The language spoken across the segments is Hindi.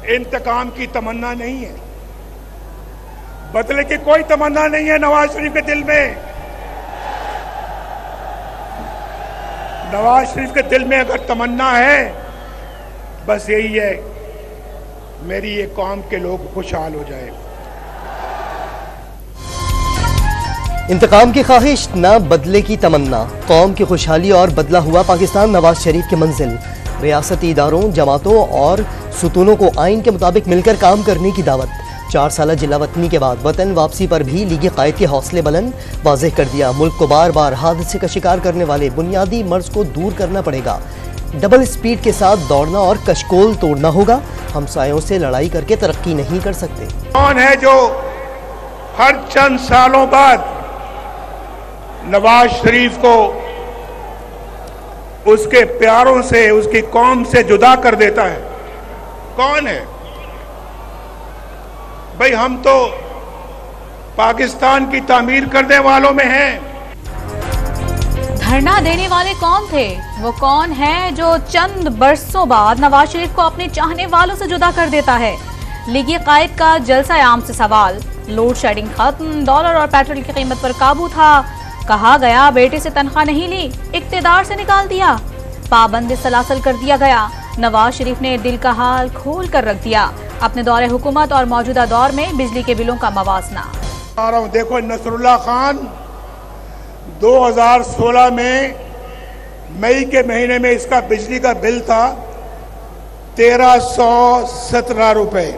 इंतकाम की तमन्ना नहीं है, बदले की कोई तमन्ना नहीं है नवाज शरीफ के दिल में। नवाज शरीफ के दिल में अगर तमन्ना है, बस यही है, मेरी ये कौम के लोग खुशहाल हो जाए। इंतकाम की ख्वाहिश, ना बदले की तमन्ना, कौम की खुशहाली और बदला हुआ पाकिस्तान नवाज शरीफ की मंजिल। रियासती इदारों, जमातों और सुतूनों को आइन के मुताबिक मिलकर काम करने की दावत। 4 साल जिला वतनी के बाद वतन वापसी पर भी लीगी कायद के हौसले बुलंद, वाज़ेह कर दिया मुल्क को बार बार हादसे का शिकार करने वाले बुनियादी मर्ज को दूर करना पड़ेगा। डबल स्पीड के साथ दौड़ना और कशकोल तोड़ना होगा। हमसायों से लड़ाई करके तरक्की नहीं कर सकते। कौन है जो हर चंद सालों बाद नवाज शरीफ को उसके प्यारों से, उसकी कौम से जुदा कर देता है? कौन है भाई? हम तो पाकिस्तान की तामीर करने वालों में हैं। धरना देने वाले कौन थे? वो कौन है जो चंद बरसों बाद नवाज शरीफ को अपने चाहने वालों से जुदा कर देता है? लीगी कायद का जलसा आम से सवाल। लोड शेडिंग खत्म, डॉलर और पेट्रोल की कीमत पर काबू था। कहा गया बेटे से तनख्वाह नहीं ली, इक्तिदार से निकाल दिया। पाबंदी सलासल कर दिया गया। नवाज शरीफ ने दिल का हाल खोल कर रख दिया। अपने दौरे हुकूमत और मौजूदा दौर में बिजली के बिलों का मवाजना। देखो, नसरुल्लाह खान 2016 में मई के महीने में इसका बिजली का बिल था 1317 रुपए,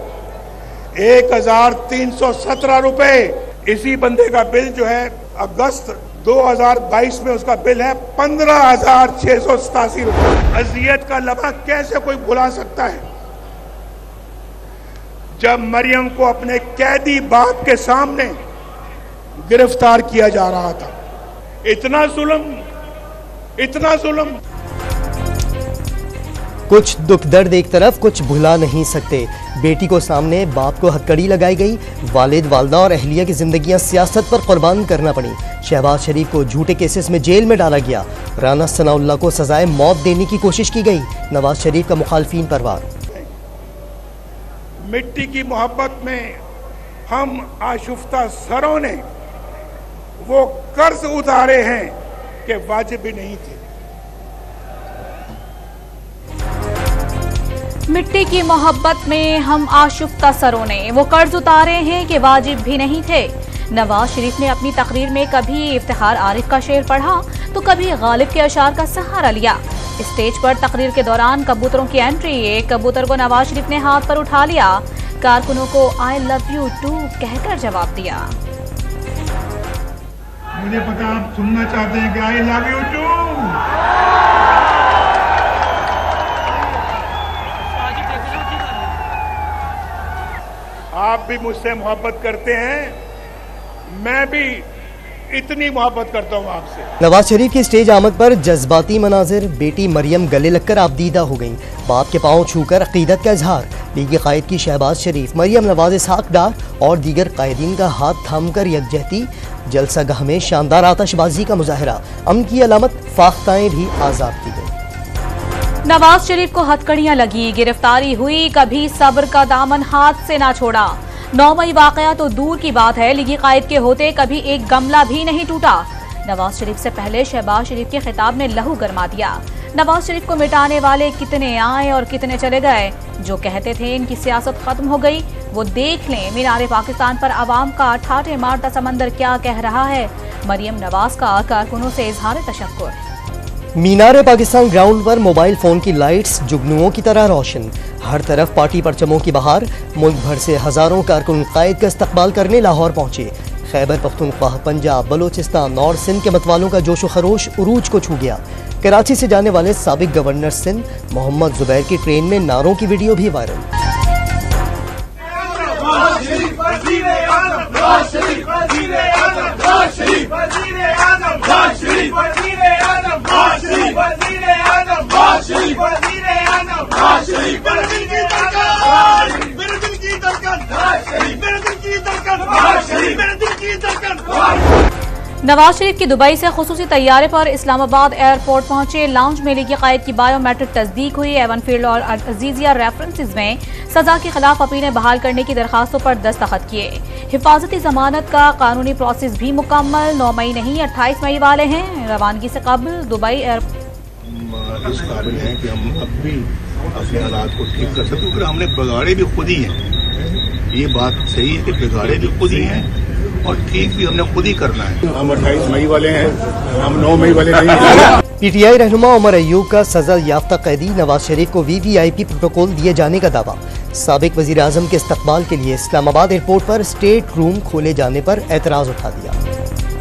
1317 रुपए। इसी बंदे का बिल जो है अगस्त 2022 में उसका बिल है 15,687 रुपए। अजियत का लम्हा कैसे कोई भुला सकता है जब मरियम को अपने कैदी बाप के सामने गिरफ्तार किया जा रहा था। इतना जुल्म, इतना जुल्म। कुछ दुख दर्द एक तरफ, कुछ भुला नहीं सकते। बेटी को सामने, बाप को हथकड़ी लगाई गई। वालिद, वालदा और अहलिया की जिंदगियां सियासत पर कुर्बान करना पड़ी। शहबाज शरीफ को झूठे केसेस में जेल में डाला गया। राना सनाउल्लाह को सजाए मौत देने की कोशिश की गई। नवाज शरीफ का मुखालफीन पर वार। मिट्टी की मोहब्बत में हम आशुफ्ता सरों ने वो कर्ज उतारे हैं कि वाजिब भी नहीं थे। मिट्टी की मोहब्बत में हम आशुफ्ता सरों ने वो कर्ज उतारे हैं कि वाजिब भी नहीं थे। नवाज शरीफ ने अपनी तकरीर में कभी इफ्तिखार आरिफ का शेर पढ़ा तो कभी गालिब के अशार का सहारा लिया। स्टेज पर तकरीर के दौरान कबूतरों की एंट्री। एक कबूतर को नवाज शरीफ ने हाथ पर उठा लिया। कारकुनों को आई लव यू टू कहकर जवाब दिया। मुझे पता आप सुनना चाहते हैं कि आई लव यू टू। आप भी मुझसे मोहब्बत करते हैं, मैं भी इतनी मोहब्बत करता हूँ आपसे। नवाज शरीफ की स्टेज आमद पर जज्बाती मनाजिर। बेटी मरियम गले लगकर आबदीदा हो गई। बाप के पांव छूकर अकीदत का इजहार। लीगी कायद की शहबाज शरीफ, मरियम नवाज, इसहाक डार और दीगर कायदीन का हाथ थामकर यकजहती। जलसागाह में शानदार आतशबाजी का मुजाहरा। अमन की अलामत, फाख्ताएं भी आजाद की गई। नवाज शरीफ को हथकड़ियां लगी, गिरफ्तारी हुई, कभी सब्र का दामन हाथ से ना छोड़ा। 9 मई वाकया तो दूर की बात है, लीगी कायद के होते कभी एक गमला भी नहीं टूटा। नवाज शरीफ से पहले शहबाज शरीफ के खिताब ने लहू गरमा दिया। नवाज शरीफ को मिटाने वाले कितने आए और कितने चले गए। जो कहते थे इनकी सियासत खत्म हो गई, वो देख लें मीनारे पाकिस्तान पर आवाम का ठाठे मारता समंदर क्या कह रहा है। मरियम नवाज का कारकुनों से इजहार तशक्कुर। मीनारे पाकिस्तान ग्राउंड पर मोबाइल फोन की लाइट्स जुगनुओं की तरह रोशन। हर तरफ पार्टी परचमों की बहार। मुल्क भर से हजारों कारकुन कायद का इस्तकबाल करने लाहौर पहुंचे। खैबर पख्तूनख्वा, पंजाब, बलोचिस्तान और सिंध के मतवालों का जोशो खरोश उरूज को छू गया। कराची से जाने वाले साबिक गवर्नर सिंध मोहम्मद जुबैर की ट्रेन में नारों की वीडियो भी वायरल। नवाज शरीफ की दुबई से खुसूसी तैयारे पर इस्लामाबाद एयरपोर्ट पहुंचे। लाउंज में लीगी कायद की बायोमेट्रिक तस्दीक हुई। एवनफील्ड और अजीजिया रेफरेंसेस में सजा के खिलाफ अपीलें बहाल करने की दरखास्तों पर दस्तखत किए। हिफाजती जमानत का कानूनी प्रोसेस भी मुकम्मल। 9 मई नहीं 28 मई वाले हैं। रवानगी से कबल दुबई एयरपोर्ट इस काबिल हैं कि हम अब भी अपने हालात को ठीक कर सकते, क्योंकि हमने बिगाड़े भी खुद ही हैं। ये बात सही है कि बिगाड़े भी खुद ही हैं और ठीक भी हमने खुद ही करना है। हम 28 मई वाले हैं, हम 9 मई वाले नहीं हैं। पीटीआई रहनुमा उमर अयूब का सजा याफ्ता कैदी नवाज शरीफ को वीवीआईपी प्रोटोकॉल दिए जाने का दावा। साबिक वजीर आजम के इस्तकबाल के लिए इस्लामाबाद एयरपोर्ट पर स्टेट रूम खोले जाने पर एतराज उठा दिया।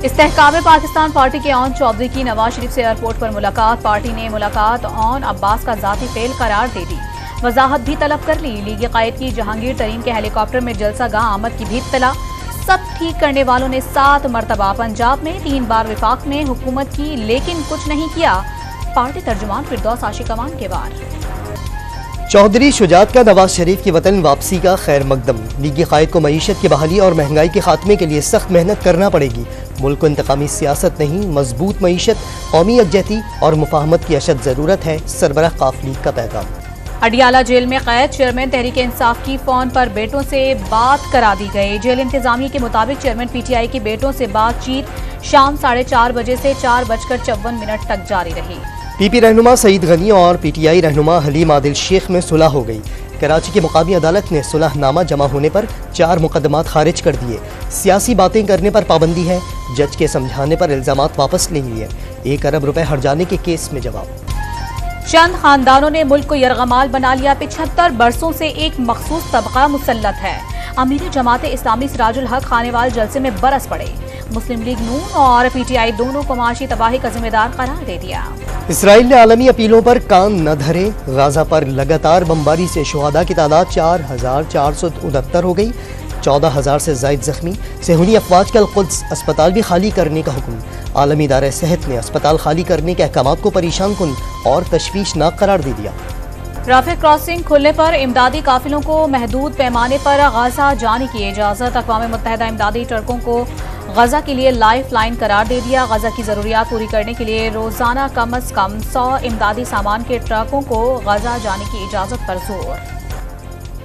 इस्तेहकाम पाकिस्तान पार्टी के ऑन चौधरी की नवाज शरीफ से एयरपोर्ट पर मुलाकात। पार्टी ने मुलाकात ऑन अब्बास का जाती फेल करार दे दी। वजाहत भी तलब कर ली। लीगी कायद की जहांगीर तरीन के हेलीकॉप्टर में जलसा गाह आमद की भी इत्तला। सब ठीक करने वालों ने 7 मरतबा पंजाब में 3 बार विफाक में हुकूमत की, लेकिन कुछ नहीं किया। पार्टी तर्जुमान फिरदौस आशिकवान के बार। चौधरी शुजात का नवाज शरीफ की वतन वापसी का खैर मकदम। लीगी कायद को मईशत की बहाली और महंगाई के खात्मे के लिए सख्त मेहनत करना पड़ेगी। मुल्क को इंतकामी सियासत नहीं, मजबूत मईशत, कौमी यकजहती और मुफाहमत की अशद जरूरत है। सरबराह काफली का पैगाम। अडियाला जेल में कैद चेयरमैन तहरीक इंसाफ की फोन पर बेटों से बात करा दी गई। जेल इंतजामिया के मुताबिक चेयरमैन पीटीआई के बेटों से बातचीत शाम 4:30 बजे से 4:54 तक जारी रही। पीपी रहनुमा सईद गनी और पीटीआई रहनुमा हलीम आदिल शेख में सुलह हो गई। कराची की मुकामी अदालत ने सुलहनामा जमा होने पर 4 मुकदमात खारिज कर दिए। सियासी बातें करने पर पाबंदी है। जज के समझाने पर इल्जामात वापस ले लिए। 1 अरब रुपए हर्जाने के केस में जवाब। चंद खानदानों ने मुल्क को यरगमाल बना लिया। 75 बरसों से एक मखसूस तबका मुसल्लत है। अमीर जमात इस्लामी सिराजुल हक खानेवाल जलसे में बरस पड़े। मुस्लिम लीग नून और पीटीआई दोनों को माशी तबाही का जिम्मेदार करार दे दिया। इसराइल ने आलमी अपीलों पर कान न धरे। गाजा पर लगातार बमबारी से शुहदा की तादाद 4469 हो गई। 14,000 से जायद जख्मी। सेहूनी अफवाज के अल-कुद्स अस्पताल भी खाली करने का हुक्म। आलमी इदारे सेहत ने अस्पताल खाली करने के अहकामात को परेशान कुन और तशवीशनाक करार दे दिया। राफेल क्रॉसिंग खुलने पर इमदादी काफिलों को महदूद पैमाने पर गाजा जाने की इजाजत। अक़वाम मुत्तहिदा इमदादी ट्रकों को गजा के लिए लाइफ लाइन करार दे दिया। गजा की जरूरियात पूरी करने के लिए रोजाना कम अज कम 100 इमदादी सामान के ट्रकों को गजा जाने की इजाजत पर जोर।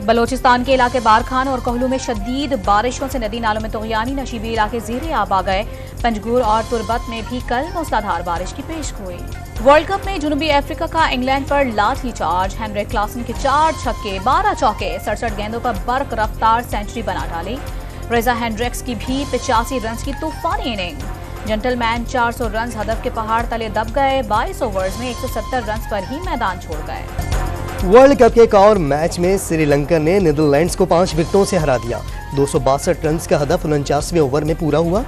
बलोचिस्तान के इलाके बारखान और कोहलू में शदीद बारिशों से नदी नालों में तुग़यानी। नशीबी इलाके ज़ेरे आब आ गए। पंजगुर और तुरबत में भी कल मूसलाधार बारिश की पेशगोई। वर्ल्ड कप में जनूबी अफ्रीका का इंग्लैंड पर लाठी चार्ज। हेनरिक क्लासन के 4 छक्के 12 चौके 67 गेंदों पर बर्क रफ्तार सेंचुरी बना डाली। रेजा हेंड्रिक्स की भी 85 रन की तूफानी इनिंग। जेंटलमैन 400 रन हदफ के पहाड़ तले दब गए। 22 ओवर्स में 170 रन पर ही मैदान छोड़ गए। वर्ल्ड कप के एक और मैच में श्रीलंका ने नीदरलैंड्स को 5 विकेटों से हरा दिया। 262 रन का हदफ 49वें ओवर में पूरा हुआ।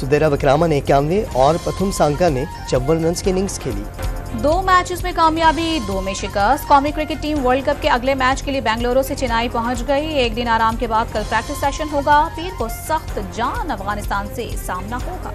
सुदेरा विक्रामा ने 91 और पथुम सांका ने 54 रन की इनिंग्स खेली। 2 मैचेस में कामयाबी, 2 में शिकस्त। कौमी क्रिकेट टीम वर्ल्ड कप के अगले मैच के लिए बेंगलुरु से चेन्नई पहुंच गई। 1 दिन आराम के बाद कल प्रैक्टिस सेशन होगा। पीर को सख्त जान अफगानिस्तान से सामना होगा।